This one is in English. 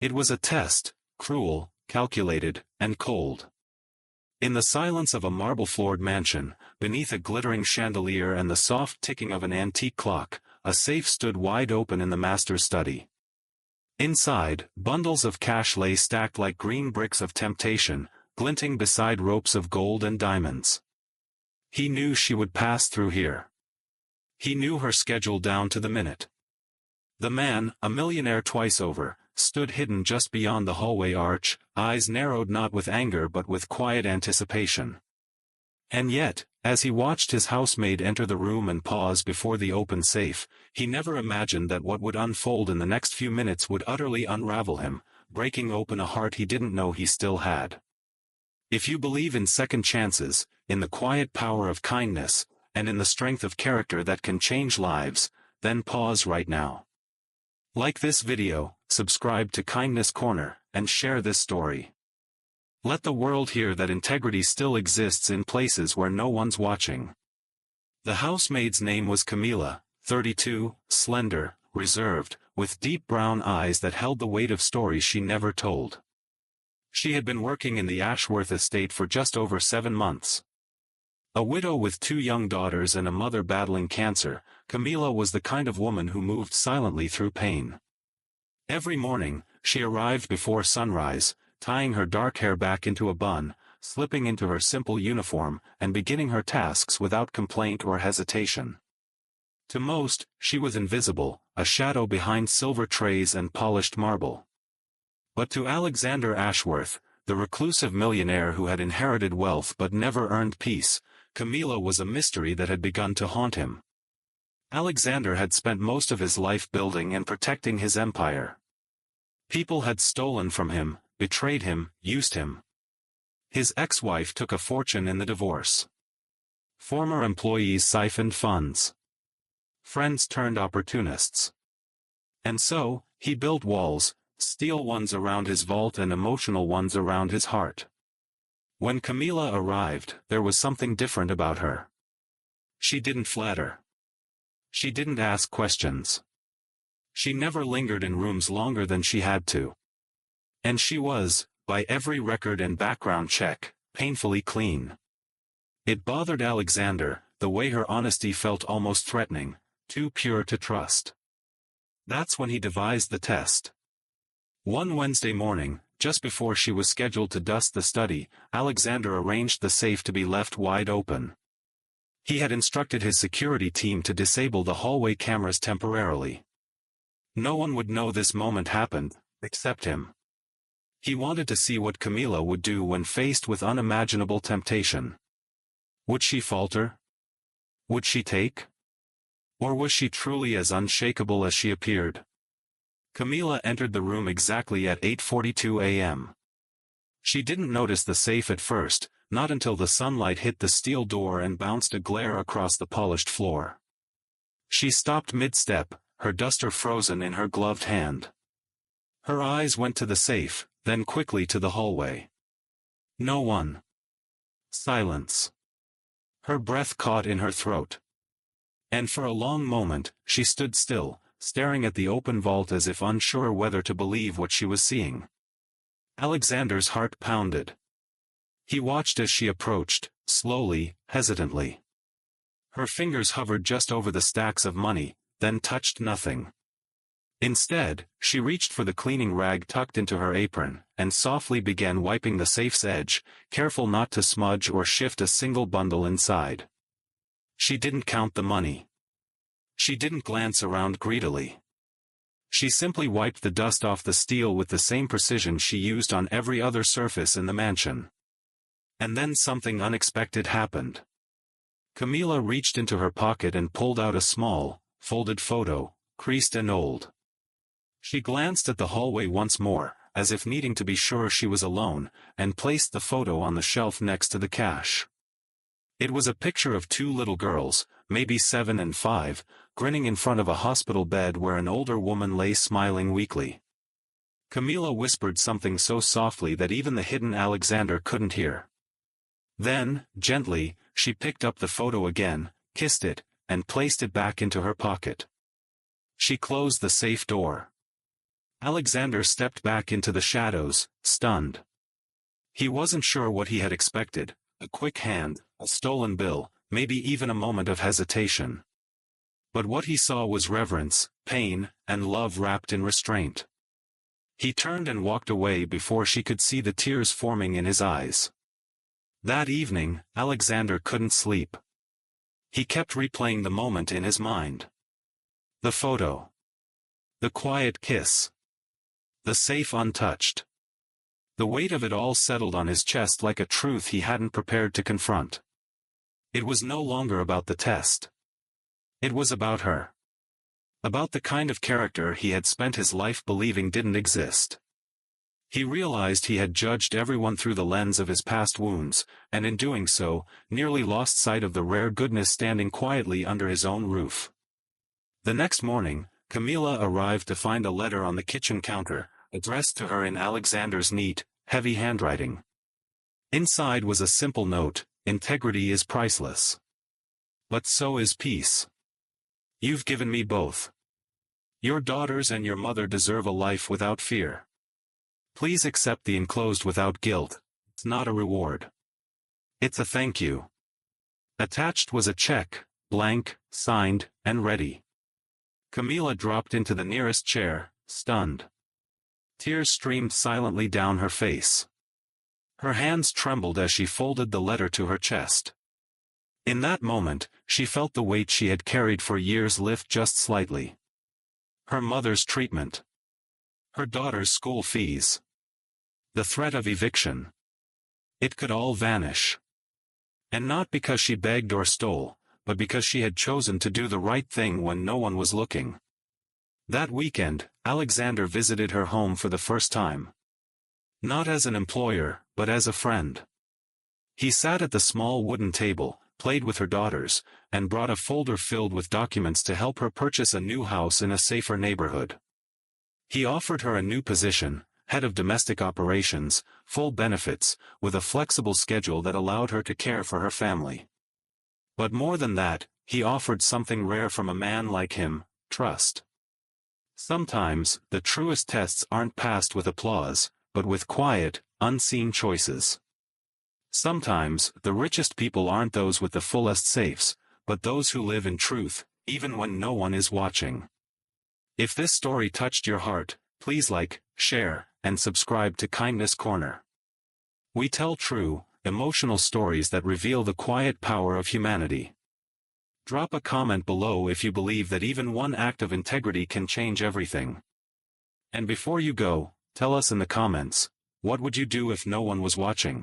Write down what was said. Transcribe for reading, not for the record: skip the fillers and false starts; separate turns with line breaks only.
It was a test, cruel, calculated, and cold. In the silence of a marble-floored mansion, beneath a glittering chandelier and the soft ticking of an antique clock, a safe stood wide open in the master's study. Inside, bundles of cash lay stacked like green bricks of temptation, glinting beside ropes of gold and diamonds. He knew she would pass through here. He knew her schedule down to the minute. The man, a millionaire twice over, stood hidden just beyond the hallway arch, eyes narrowed not with anger but with quiet anticipation. And yet, as he watched his housemaid enter the room and pause before the open safe, he never imagined that what would unfold in the next few minutes would utterly unravel him, breaking open a heart he didn't know he still had. If you believe in second chances, in the quiet power of kindness, and in the strength of character that can change lives, then pause right now. Like this video, subscribe to Kindness Corner, and share this story. Let the world hear that integrity still exists in places where no one's watching. The housemaid's name was Camila, 32, slender, reserved, with deep brown eyes that held the weight of stories she never told. She had been working in the Ashworth estate for just over 7 months. A widow with 2 young daughters and a mother battling cancer, Camila was the kind of woman who moved silently through pain. Every morning, she arrived before sunrise, tying her dark hair back into a bun, slipping into her simple uniform, and beginning her tasks without complaint or hesitation. To most, she was invisible, a shadow behind silver trays and polished marble. But to Alexander Ashworth, the reclusive millionaire who had inherited wealth but never earned peace, Camila was a mystery that had begun to haunt him. Alexander had spent most of his life building and protecting his empire. People had stolen from him, betrayed him, used him. His ex-wife took a fortune in the divorce. Former employees siphoned funds. Friends turned opportunists. And so, he built walls, steel ones around his vault and emotional ones around his heart. When Camila arrived, there was something different about her. She didn't flatter. She didn't ask questions. She never lingered in rooms longer than she had to. And she was, by every record and background check, painfully clean. It bothered Alexander, the way her honesty felt almost threatening, too pure to trust. That's when he devised the test. One Wednesday morning, just before she was scheduled to dust the study, Alexander arranged the safe to be left wide open. He had instructed his security team to disable the hallway cameras temporarily. No one would know this moment happened, except him. He wanted to see what Camila would do when faced with unimaginable temptation. Would she falter? Would she take? Or was she truly as unshakable as she appeared? Camila entered the room exactly at 8:42 a.m. She didn't notice the safe at first, not until the sunlight hit the steel door and bounced a glare across the polished floor. She stopped mid-step, her duster frozen in her gloved hand. Her eyes went to the safe, then quickly to the hallway. No one. Silence. Her breath caught in her throat. And for a long moment, she stood still, staring at the open vault as if unsure whether to believe what she was seeing. Alexander's heart pounded. He watched as she approached, slowly, hesitantly. Her fingers hovered just over the stacks of money, then touched nothing. Instead, she reached for the cleaning rag tucked into her apron, and softly began wiping the safe's edge, careful not to smudge or shift a single bundle inside. She didn't count the money. She didn't glance around greedily. She simply wiped the dust off the steel with the same precision she used on every other surface in the mansion. And then something unexpected happened. Camila reached into her pocket and pulled out a small, folded photo, creased and old. She glanced at the hallway once more, as if needing to be sure she was alone, and placed the photo on the shelf next to the cash. It was a picture of 2 little girls, maybe 7 and 5, grinning in front of a hospital bed where an older woman lay smiling weakly. Camila whispered something so softly that even the hidden Alexander couldn't hear. Then, gently, she picked up the photo again, kissed it, and placed it back into her pocket. She closed the safe door. Alexander stepped back into the shadows, stunned. He wasn't sure what he had expected, a quick hand, a stolen bill, maybe even a moment of hesitation. But what he saw was reverence, pain, and love wrapped in restraint. He turned and walked away before she could see the tears forming in his eyes. That evening, Alexander couldn't sleep. He kept replaying the moment in his mind. The photo. The quiet kiss. The safe untouched. The weight of it all settled on his chest like a truth he hadn't prepared to confront. It was no longer about the test. It was about her. About the kind of character he had spent his life believing didn't exist. He realized he had judged everyone through the lens of his past wounds, and in doing so, nearly lost sight of the rare goodness standing quietly under his own roof. The next morning, Camila arrived to find a letter on the kitchen counter, addressed to her in Alexander's neat, heavy handwriting. Inside was a simple note: integrity is priceless. But so is peace. You've given me both. Your daughters and your mother deserve a life without fear. Please accept the enclosed without guilt. It's not a reward. It's a thank you. Attached was a check, blank, signed, and ready. Camila dropped into the nearest chair, stunned. Tears streamed silently down her face. Her hands trembled as she folded the letter to her chest. In that moment, she felt the weight she had carried for years lift just slightly. Her mother's treatment. Her daughter's school fees. The threat of eviction. It could all vanish. And not because she begged or stole, but because she had chosen to do the right thing when no one was looking. That weekend, Alexander visited her home for the first time. Not as an employer, but as a friend. He sat at the small wooden table, played with her daughters, and brought a folder filled with documents to help her purchase a new house in a safer neighborhood. He offered her a new position, head of domestic operations, full benefits, with a flexible schedule that allowed her to care for her family. But more than that, he offered something rare from a man like him: trust. Sometimes, the truest tests aren't passed with applause, but with quiet, unseen choices. Sometimes, the richest people aren't those with the fullest safes, but those who live in truth, even when no one is watching. If this story touched your heart, please like, share, and subscribe to Kindness Corner. We tell true, emotional stories that reveal the quiet power of humanity. Drop a comment below if you believe that even one act of integrity can change everything. And before you go, tell us in the comments, what would you do if no one was watching?